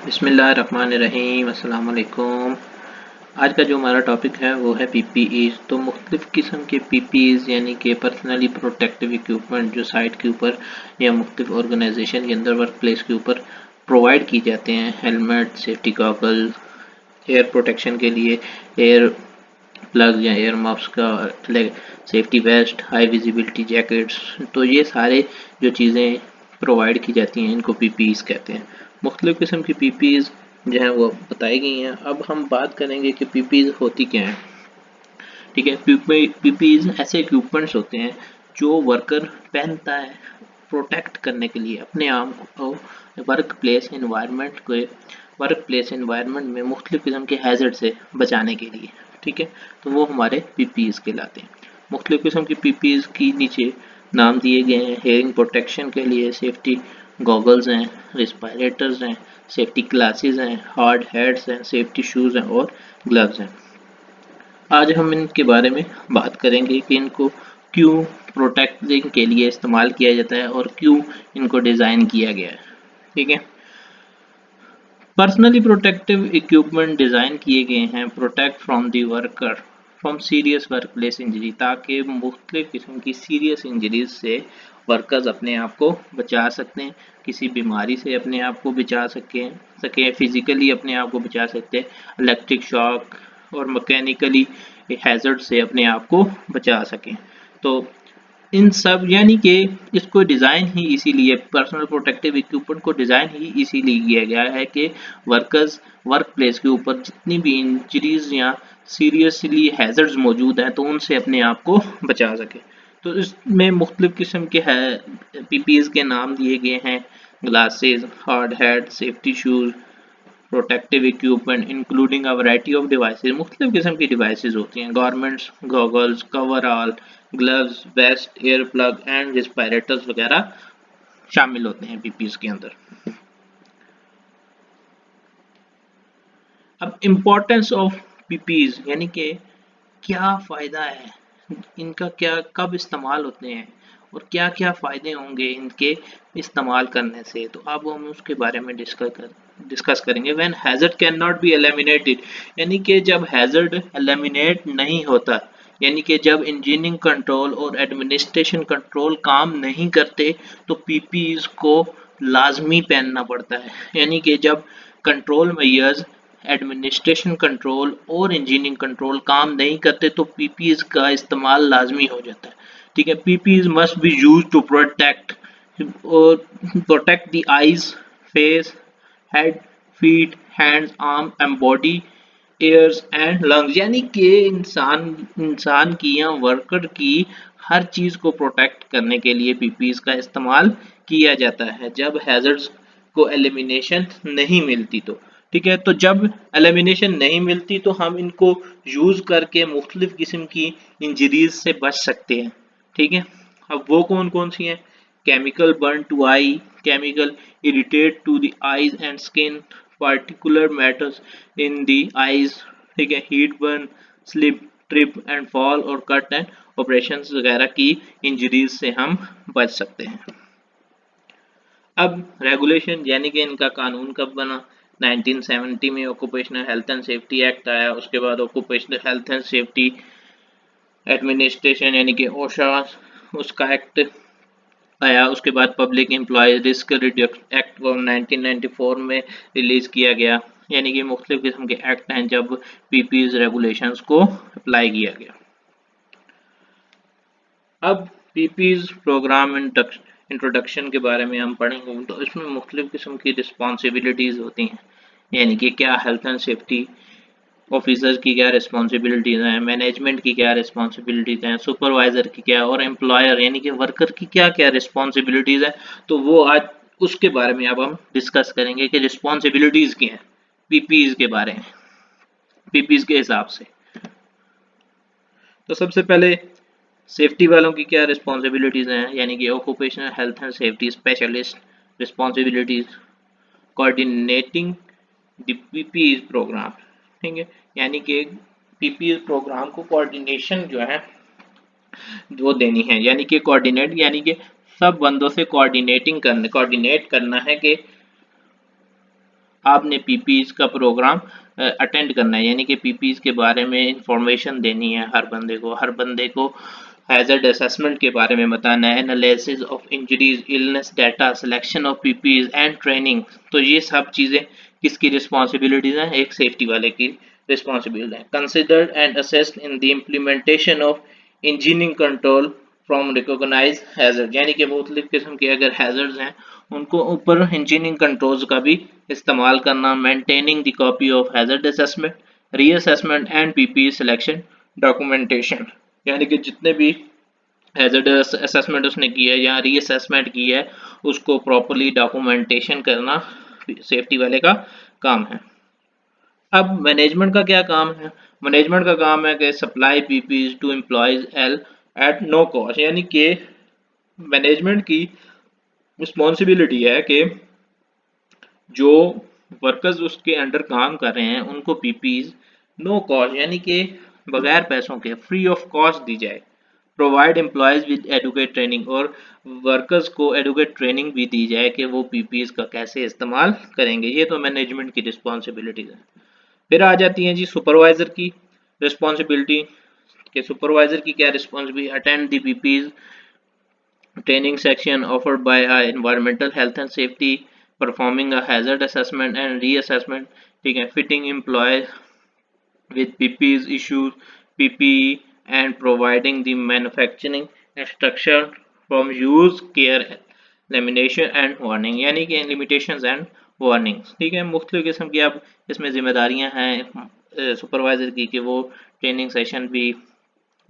बिस्मिल्लाहिर्रहमानिर्रहीम अस्सलाम वालेकुम। आज का जो हमारा टॉपिक है वो है पीपीईज़। तो मुख्तलिफ़ किस्म के पीपीईज़ यानी कि पर्सनली प्रोटेक्टिव इक्विपमेंट जो साइट के ऊपर या मुख्तलिफ़ ऑर्गेनाइजेशन के अंदर वर्क प्लेस के ऊपर प्रोवाइड की जाते हैं। Helmet, safety goggle, ear protection के लिए एयर प्लग या एयर मफ्स का, safety vest, high visibility jackets. तो ये सारे जो चीज़ें प्रोवाइड की जाती हैं इनको पीपीईज़ कहते हैं। मुख्तलिफ़ किस्म की पीपीईज़ जो हैं वो बताई गई हैं। अब हम बात करेंगे कि पीपीईज़ होती क्या हैं। ठीक है, पीपीईज़ ऐसे इक्विपमेंट्स होते हैं जो वर्कर पहनता है प्रोटेक्ट करने के लिए अपने आप को वर्क प्लेस इन्वायरमेंट में मुख्तलिफ़ किस्म के हैज़र्ड से बचाने के लिए। ठीक है, तो वो हमारे पीपीईज़ कहलाते हैं। मुख्तलिफ़ किस्म की पीपीईज़ की नीचे नाम दिए गए हैं। हेयरिंग प्रोटेक्शन के लिए सेफ्टी गॉगल्स हैं, रिस्पायरेटर्स हैं, सेफ्टी ग्लासेस हैं, हार्ड हैट्स हैं, सेफ्टी शूज़ हैं और ग्लव्स हैं। आज हम इनके बारे में बात करेंगे कि इनको क्यों प्रोटेक्टिंग के लिए इस्तेमाल किया जाता है और क्यों इनको डिज़ाइन किया गया है। ठीक है, पर्सनली प्रोटेक्टिव इक्विपमेंट डिज़ाइन किए गए हैं protect from the worker from serious work place injury, ताकि मुख्तलिफ़ किस्म की सीरियस इंजरीज से वर्कर्स अपने आप को बचा सकते हैं, किसी बीमारी से अपने आप को बचा सकें फिज़िकली अपने आप को बचा सकते हैं, इलेक्ट्रिक शॉक और मैकेनिकली हैज़र्ड से अपने आप को बचा सकें। तो इन सब यानी कि इसको डिज़ाइन ही इसीलिए पर्सनल प्रोटेक्टिव इक्विपमेंट को डिज़ाइन ही इसीलिए किया गया है कि वर्कर्स वर्क प्लेस के ऊपर जितनी भी इंजरीज या सीरियसली हैज़र्ड्स मौजूद हैं तो उनसे अपने आप को बचा सके। तो इसमें मुख्तलिफ़ किस्म के पीपीईज़ के नाम दिए गए हैं। Glasses, hard hat, safety shoes, protective equipment including a variety of devices. मुख्तलिफ़ किस्म की डिवाइसेस होती हैं। Garments, goggles, coverall, gloves, vest, ear plug and respirators वगैरह शामिल होते हैं पीपीईज़ के अंदर। अब इम्पोर्टेंस ऑफ पीपीईज़ यानी कि क्या फ़ायदा है, इनका क्या कब इस्तेमाल होते हैं और क्या क्या फ़ायदे होंगे इनके इस्तेमाल करने से, तो अब हम उसके बारे में डिस्कस करेंगे। When hazard can not be eliminated यानी कि जब हैज़र्ड एलिमिनेट नहीं होता, यानी कि जब इंजीनियरिंग कंट्रोल और एडमिनिस्ट्रेशन कंट्रोल काम नहीं करते तो पीपीईज़ को लाजमी पहनना पड़ता है। यानी कि जब कंट्रोल मेजर्स, एडमिनिस्ट्रेशन कंट्रोल और इंजीनियरिंग कंट्रोल काम नहीं करते तो पीपीईज़ का इस्तेमाल लाजमी हो जाता है। ठीक है, PPEs must be use to protect the eyes, face, head, feet, hands, arm and body, ears and lungs. यानी कि इंसान की या वर्कर की हर चीज़ को प्रोटेक्ट करने के लिए पीपीईज़ का इस्तेमाल किया जाता है जब हैज़र्ड्स को एलिमिनेशन नहीं मिलती तो। ठीक है, तो जब एलिमिनेशन नहीं मिलती तो हम इनको यूज़ करके मुख्तलिफ़ किस्म की इंजरीज से बच सकते हैं। ठीक है, अब वो कौन कौन सी हैं? Chemical burn to eye, chemical irritate to the eyes and skin, particular matters in the eyes. ठीक है, heat burn, slip, trip and fall और कट एंड ऑपरेशन वगैरह की इंजरीज से हम बच सकते हैं। अब रेगुलेशन यानी कि इनका कानून कब बना? 1970 में occupational health and safety act आया। उसके बाद occupational health and safety administration यानी कि ओशा, उसका एक्ट आया। उसके बाद public employ risk reduction act 1994 में रिलीज़ किया गया। यानी कि मुख्तलिफ किस्म के एक्ट हैं जब पीपीईज़ रेगुलेशंस को अप्लाई किया गया। अब पीपीईज़ प्रोग्राम इंट्रोडक्शन के बारे में हम पढ़ेंगे। तो इसमें मुख्तलिफ किस्म की रिस्पॉन्सिबिलिटीज़ होती हैं, यानी कि क्या हेल्थ एंड सेफ्टी ऑफिसर की क्या रिस्पॉन्सिबिलिटीज़ हैं, मैनेजमेंट की क्या रिस्पॉन्सिबिलिटीज़ हैं, सुपरवाइज़र की क्या, और एम्प्लॉयर यानी कि वर्कर की क्या क्या रिस्पॉन्सिबिलिटीज़ हैं। तो वो आज उसके बारे में अब हम डिस्कस करेंगे कि रिस्पॉन्सिबिलिटीज़ क्या हैं पीपीईज़ के बारे में, पीपीईज़ के हिसाब से। तो सबसे पहले सेफ्टी वालों की क्या रिस्पॉन्सिबिलिटीज़ हैं, यानी कि occupational health and safety specialist responsibilities, coordinating the PPEs programme. ठीक है, यानी कि पीपीईज़ प्रोग्राम को कोऑर्डिनेशन जो है वो देनी है, यानी कि कोऑर्डिनेट यानी कि सब बंदों से कोऑर्डिनेट करना है कि आपने पीपीज का प्रोग्राम अटेंड करना है, यानी कि पीपीज के बारे में इंफॉर्मेशन देनी है हर बंदे को हैजर्ड असेसमेंट के बारे में बताना है, analysis of injuries, illness data, selection of PPs and training. तो ये सब चीज़ें किसकी रिस्पॉन्सिबिलिटीज हैं? एक सेफ्टी वाले की रिस्पॉन्सिबिलिटी है। Considered and assessed in the implementation of engineering control from recognise hazard, यानी कि मुख्तलिफ किस्म के अगर हैजर्ड्स हैं उनको ऊपर इंजीनियरिंग कंट्रोल्स का भी इस्तेमाल करना। Maintaining the copy of hazard assessment, reassessment and PP selection documentation, यानी कि जितने भी हैजर्ड असेसमेंट उसने की है या रीअसेसमेंट की है उसको प्रॉपरली डॉक्यूमेंटेशन करना सेफ्टी वाले का काम है। अब मैनेजमेंट का क्या काम है? मैनेजमेंट का काम है कि सप्लाई पीपीज टू एम्प्लॉयज एल एट नो कॉस्ट, यानी कि मैनेजमेंट की रिस्पॉन्सिबिलिटी है कि जो वर्कर्स उसके अंडर काम कर रहे हैं उनको पीपीज नो कॉस्ट, यानी कि बगैर पैसों के फ्री ऑफ कॉस्ट दी जाए। Provide employees with adequate training, और वर्कर्स को एडुकेट ट्रेनिंग भी दी जाए कि वो पीपीज का कैसे इस्तेमाल करेंगे। ये तो मैनेजमेंट की रिस्पॉन्सिबिलिटीज है। फिर आ जाती हैं जी सुपरवाइजर की रिस्पॉन्सिबिलिटी, कि सुपरवाइजर की क्या responsibility? Attend the PPs training section offered by environmental health and safety, performing a hazard assessment and reassessment, ठीक है, fitting employees with PPE's issues, PPE, and providing the manufacturing instruction from use, care, limitation and warning, यानी कि limitations and warnings। ठीक है, मुख्तलिफ किस्म की अब इसमें जिम्मेदारियां हैं सुपरवाइजर की कि वो ट्रेनिंग सेशन भी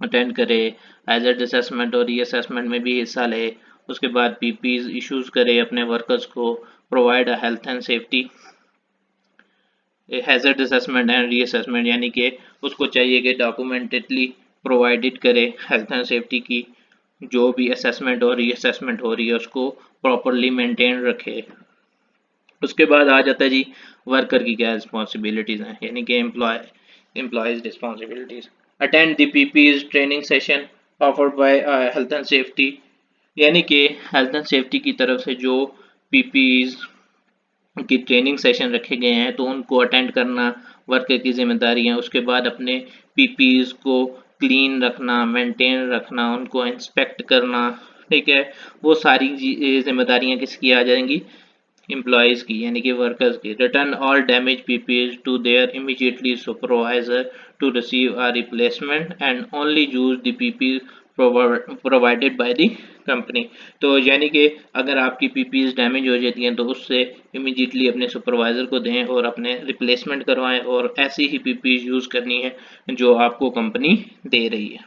अटेंड करे, हैजर्ड असेसमेंट और रीअसेसमेंट में भी हिस्सा ले, उसके बाद पीपीज इश्यूज करे अपने वर्कर्स को, provide a health and safety hazard assessment and reassessment, यानी कि उसको चाहिए कि डॉक्यूमेंटेडली प्रोवाइडेड करे हेल्थ एंड सेफ्टी की, जो भी असेसमेंट और रीअसेसमेंट हो रही है उसको प्रॉपरली मेंटेन रखे। उसके बाद आ जाता है जी वर्कर की क्या रिस्पॉन्सिबिलिटीज़ हैं, यानी कि employees responsibilities. Attend the PPs training session offered by health and safety, यानी कि हेल्थ एंड सेफ्टी की तरफ से जो पीपीज की ट्रेनिंग सेशन रखे गए हैं तो उनको अटेंड करना वर्कर की जिम्मेदारी है। उसके बाद अपने पीपीज को क्लीन रखना, मेंटेन रखना, उनको इंस्पेक्ट करना, ठीक है, वो सारी जिम्मेदारियां किसकी आ जाएंगी? एम्प्लॉयज़ की, यानी कि वर्कर्स की। Return all damage PPEs to their immediately supervisor to receive a replacement and only use the PPEs provided by the company. तो यानी कि अगर आपकी पीपीज डैमेज हो जाती हैं तो उससे इमीडिएटली अपने सुपरवाइजर को दें और अपने रिप्लेसमेंट करवाएं, और ऐसी ही पीपीज यूज़ करनी है जो आपको कंपनी दे रही है।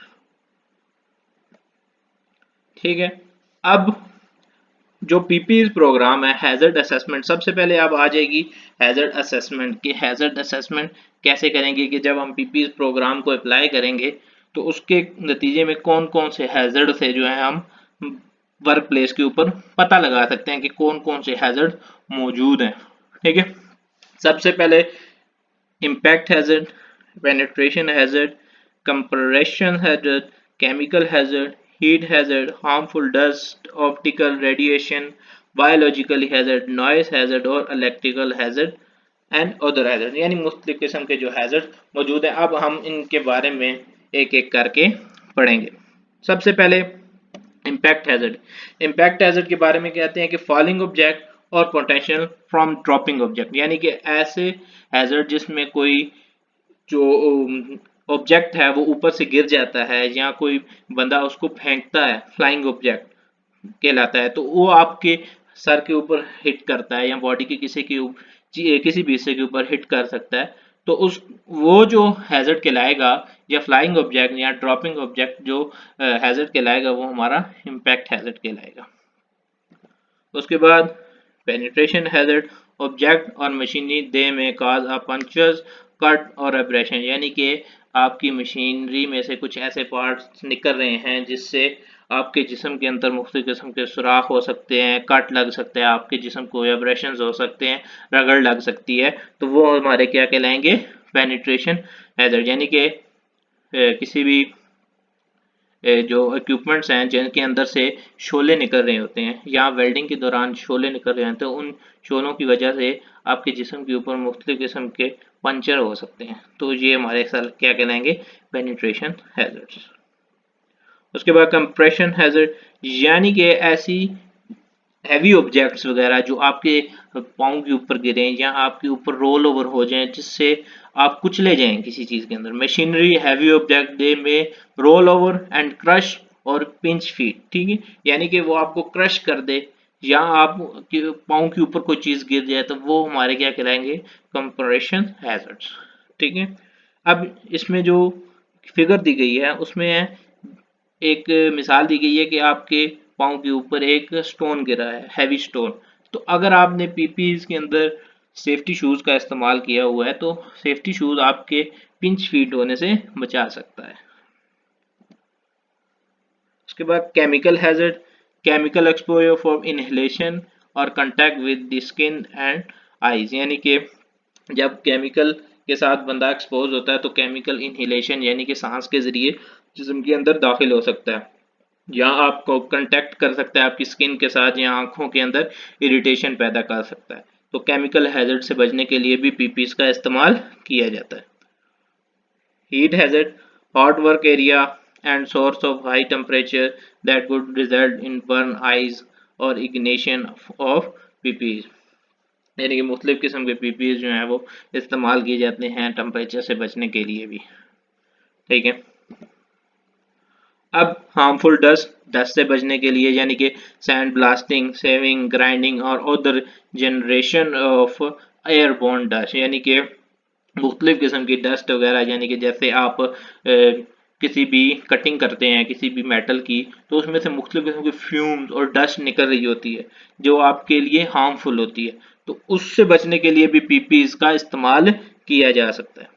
ठीक है, अब जो पीपीज प्रोग्राम है हैजर्ड असेसमेंट, सबसे पहले अब आ जाएगी हैजर्ड असेसमेंट कि हैजर्ड असेसमेंट कैसे करेंगे कि जब हम पीपीज प्रोग्राम को अप्लाई करेंगे तो उसके नतीजे में कौन कौन से हैजर्ड से जो है हम वर्क प्लेस के ऊपर पता लगा सकते हैं कि कौन कौन से हैजर्ड मौजूद हैं। ठीक है, सबसे पहले impact hazard, penetration hazard, compression hazard, chemical hazard, heat hazard, harmful dust, optical radiation, biological hazard, noise hazard और electrical hazard and other hazard, यानी मुख्तलिफ किस्म के जो हैजर्ड मौजूद हैं। अब हम इनके बारे में एक एक करके पढ़ेंगे। सबसे पहले इम्पैक्ट हैजर्ड। इम्पैक्ट हैजर्ड के बारे में कहते हैं कि फॉलिंग ऑब्जेक्ट और पोटेंशियल फ्रॉम ड्रॉपिंग ऑब्जेक्ट, यानी कि ऐसे हैजर्ड जिसमें कोई जो ऑब्जेक्ट है वो ऊपर से गिर जाता है या कोई बंदा उसको फेंकता है, फ्लाइंग ऑब्जेक्ट कहलाता है, तो वो आपके सर के ऊपर हिट करता है या बॉडी के किसी भी हिस्से के ऊपर हिट कर सकता है, तो उस वो जो हैजर्ड कहलाएगा या फ्लाइंग ऑब्जेक्ट या ड्रॉपिंग ऑब्जेक्ट जो हैजर्ड कहलाएगा वो हमारा इम्पैक्ट हैजर्ड कहलाएगा। उसके बाद पेनिट्रेशन हैजर्ड, ऑब्जेक्ट और मशीनरी दे में काज अ पंचर्स, कट और एब्रेशन, यानी कि आपकी मशीनरी में से कुछ ऐसे पार्ट्स निकल रहे हैं जिससे आपके जिस्म के अंदर मुख्तलिफ किस्म के सुराख हो सकते हैं, कट लग सकते हैं, आपके जिस्म को एब्रेशन हो सकते हैं, रगड़ लग सकती है, तो वो हमारे क्या कहलाएंगे? पेनिट्रेशन हैजर्ड, यानी कि किसी भी जो इक्विपमेंट्स हैं जिनके अंदर से शोले निकल रहे होते हैं या वेल्डिंग के दौरान शोले निकल रहे हैं, तो उन शोलों की वजह से आपके जिस्म के ऊपर मुख्तलिफ किस्म के पंचर हो सकते हैं। तो ये हमारे साथ क्या कहलाएंगे, पेनिट्रेशन हैजर्ड्स। उसके बाद कंप्रेशन हैजर्ड, यानी कि ऐसी हैवी ऑब्जेक्ट्स वगैरह जो आपके पाँव के ऊपर गिरे या आपके ऊपर रोल ओवर हो जाएं जिससे आप कुचले जाएं किसी चीज़ के अंदर। मशीनरी हैवी ऑब्जेक्ट दे में रोल ओवर एंड क्रश और पिंच फीट, ठीक है, यानी कि वो आपको क्रश कर दे या आप पाँव के ऊपर कोई चीज़ गिर जाए तो वो हमारे क्या कहलाएंगे, कंप्रेशन हैजर्ड्स, ठीक है। अब इसमें जो फिगर दी गई है उसमें एक मिसाल दी गई है कि आपके पाँव के ऊपर एक स्टोन गिरा है, हैवी स्टोन। तो अगर आपने पीपीज के अंदर सेफ्टी शूज़ का इस्तेमाल किया हुआ है तो सेफ्टी शूज़ आपके पिंच फीट होने से बचा सकता है। उसके बाद chemical hazard, chemical exposure from inhalation और contact with the skin and eyes, यानी कि जब केमिकल के साथ बंदा एक्सपोज होता है तो केमिकल इनहेलेशन यानी कि सांस के जरिए जिस्म के अंदर दाखिल हो सकता है या आपको कांटेक्ट कर सकता है आपकी स्किन के साथ या आंखों के अंदर इरिटेशन पैदा कर सकता है। तो केमिकल हैजर्ड से बचने के लिए भी पीपीज का इस्तेमाल किया जाता है। Heat hazard, hot work area and source of high temperature that could result in burn eyes or ignition of PPEs, यानी कि मुख्तलिफ किस्म के पीपीज जो हैं वो इस्तेमाल किए जाते हैं टेम्परेचर से बचने के लिए भी, ठीक है। अब हार्मफुल डस्ट, डस्ट से बचने के लिए यानी कि सैंड ब्लास्टिंग, सेविंग, ग्राइंडिंग और other generation of airborne dust, यानी कि मुख्तलिफ किस्म की डस्ट वगैरह, यानी कि जैसे आप किसी भी कटिंग करते हैं किसी भी मेटल की तो उसमें से मुख्तलिफ किस्म की फ्यूम्स और डस्ट निकल रही होती है जो आपके लिए हार्मफुल होती है, तो उससे बचने के लिए भी पीपीज का इस्तेमाल किया जा सकता है।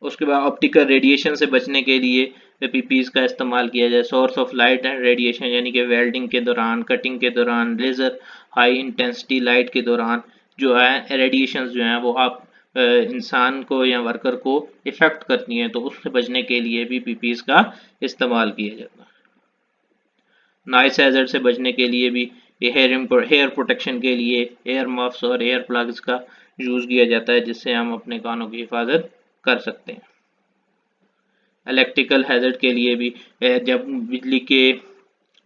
उसके बाद ऑप्टिकल रेडिएशन से बचने के लिए पीपीज का इस्तेमाल किया जाए। Source of light and radiation, यानी कि वेल्डिंग के दौरान, कटिंग के दौरान, लेज़र हाई इंटेंसिटी लाइट के दौरान जो है रेडिएशन जो हैं वो आप इंसान को या वर्कर को इफेक्ट करती हैं, तो उससे बचने के लिए भी पीपीज का इस्तेमाल किया जाता है। नॉइस हैजर्ड से बचने के लिए भी हेयर प्रोटेक्शन के लिए एयर मफ्स और एयर प्लग्स का यूज़ किया जाता है जिससे हम अपने कानों की हिफाजत कर सकते हैं। इलेक्ट्रिकल हैजर्ड के लिए भी जब बिजली के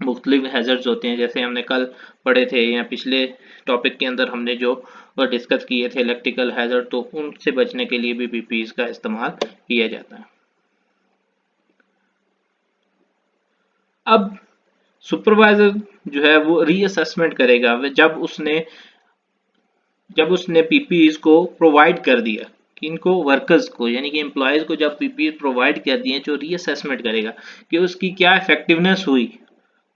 मुख्तलिफ हैजर्ड्स होते हैं, जैसे हमने कल पढ़े थे या पिछले टॉपिक के अंदर हमने जो डिस्कस किए थे इलेक्ट्रिकल हैजर्ड, तो उनसे बचने के लिए भी पीपीज का इस्तेमाल किया जाता है। अब सुपरवाइजर जो है वो रीअसेसमेंट करेगा जब उसने पीपीईज को प्रोवाइड कर दिया कि इनको वर्कर्स को यानी कि एम्प्लॉयज़ को जब पीपीई प्रोवाइड कर दिए तो रीअसेसमेंट करेगा कि उसकी क्या इफेक्टिवनेस हुई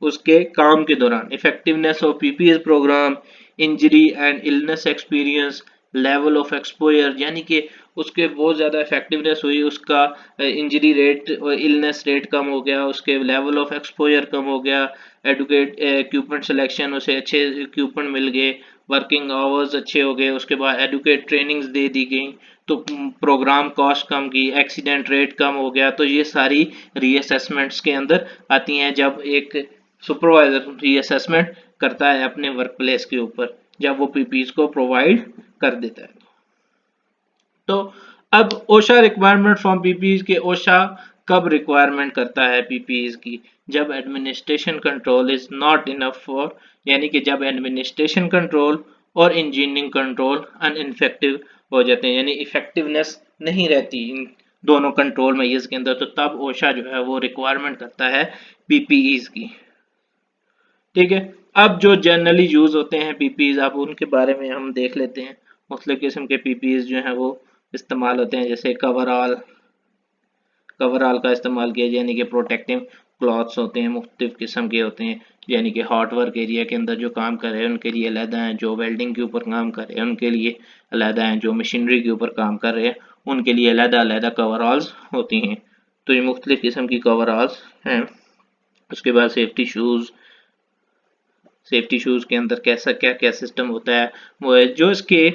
उसके काम के दौरान, effectiveness of PPS program, injury and illness experience, level of exposure, यानी कि उसके बहुत ज़्यादा इफेक्टिवनेस हुई, उसका इंजरी रेट और इलनेस रेट कम हो गया, उसके लेवल ऑफ एक्सपोजर कम हो गया, एडुकेट इक्विपमेंट सिलेक्शन उसे अच्छे इक्विपमेंट मिल गए, वर्किंग आवर्स अच्छे हो गए, उसके बाद एडुकेट ट्रेनिंग्स दे दी गई, तो प्रोग्राम कॉस्ट कम की, एक्सीडेंट रेट कम हो गया। तो ये सारी रीअसेसमेंट्स के अंदर आती हैं जब एक सुपरवाइजर रीअसेसमेंट करता है अपने वर्क प्लेस के ऊपर, जब वो पीपीज को प्रोवाइड कर देता है। तो अब ओशा रिक्वायरमेंट फ्रॉम पीपीज के ओशा कब रिक्वायरमेंट करता है पीपीज की, जब administration control is not enough for, यानी कि जब एडमिनिस्ट्रेशन कंट्रोल और इंजीनियरिंग कंट्रोल अनइफेक्टिव हो जाते हैं, यानी इफेक्टिवनेस नहीं रहती इन दोनों कंट्रोल मेजर्स के अंदर, तो तब ओशा जो है वो रिक्वायरमेंट करता है पीपीईज की, ठीक है। अब जो जनरली यूज होते हैं पीपीज, अब उनके बारे में हम देख लेते हैं। मुख्तलिफ किस्म के पीपीज जो हैं वो इस्तेमाल होते हैं, जैसे कवरऑल का इस्तेमाल किया, यानी कि प्रोटेक्टिव क्लॉथ्स होते हैं, मुख्तलिफ किस्म के होते हैं, यानी कि हॉट वर्क एरिया के अंदर जो काम कर रहे हैं उनके लिए अलहदा हैं, जो वेल्डिंग के ऊपर काम कर रहे हैं उनके लिए अलहदा हैं, जो मशीनरी के ऊपर काम कर रहे हैं उनके लिए अलहदा अलहदा कवरऑल्स होती हैं। तो ये मुख्तलिफ किस्म की कवरऑल्स हैं। उसके बाद सेफ्टी शूज़ के अंदर कैसा क्या क्या सिस्टम होता है, वो है जो इसके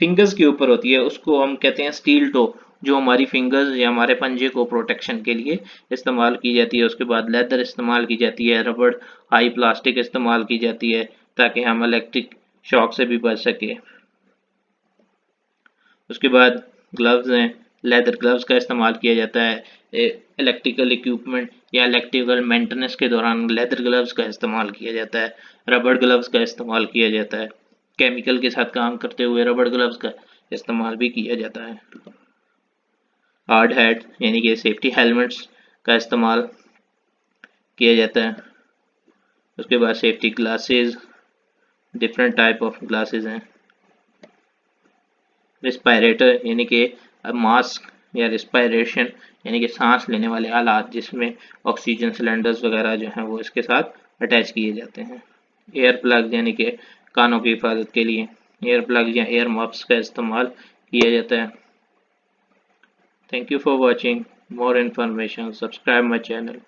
फिंगर्स के ऊपर होती है उसको हम कहते हैं स्टील टो, जो हमारी फिंगर्स या हमारे पंजे को प्रोटेक्शन के लिए इस्तेमाल की जाती है। उसके बाद लेदर इस्तेमाल की जाती है, रबड़, हाई प्लास्टिक इस्तेमाल की जाती है ताकि हम इलेक्ट्रिक शॉक से भी बच सके। उसके बाद ग्लव्स हैं, लेदर ग्लव्स का इस्तेमाल किया जाता है। इलेक्ट्रिकल इक्विपमेंट या इलेक्ट्रिकल मेंटेनेंस के दौरान लेदर ग्लव्स का इस्तेमाल किया जाता है। रबड़ ग्लव्स का इस्तेमाल किया जाता है। केमिकल के साथ काम करते हुए रबड़ ग्लव्स का इस्तेमाल भी किया जाता है। हार्ड हैट यानी कि सेफ्टी हेलमेट्स का इस्तेमाल किया जाता है। उसके बाद safety glasses, different type of glasses हैं। रिस्पायरेटर यानी कि मास्क या रिस्पायरेशन यानी कि सांस लेने वाले आलात जिसमें ऑक्सीजन सिलेंडर्स वगैरह जो हैं वो इसके साथ अटैच किए जाते हैं। एयर प्लग यानी कि कानों की हिफाजत के लिए एयर प्लग या एयर मफ्स का इस्तेमाल किया जाता है। Thank you for watching. More information subscribe my channel.